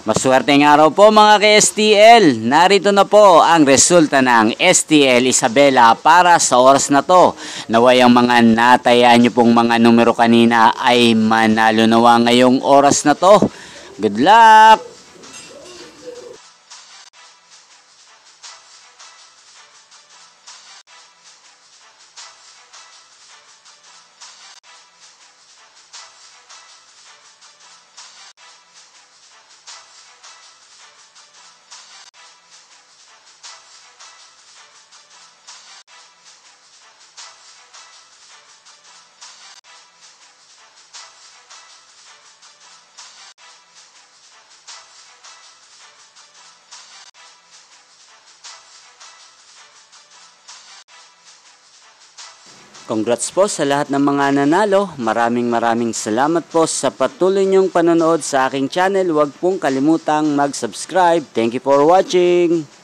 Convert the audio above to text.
Maswerteng araw po mga ka-STL. Narito na po ang resulta ng STL Isabela para sa oras na to. Naway ang mga natayaan nyo pong mga numero kanina ay manalo nawa ngayong oras na to. Good luck! Congrats po sa lahat ng mga nanalo. Maraming salamat po sa patuloy niyong panonood sa aking channel. Huwag pong kalimutang mag-subscribe. Thank you for watching.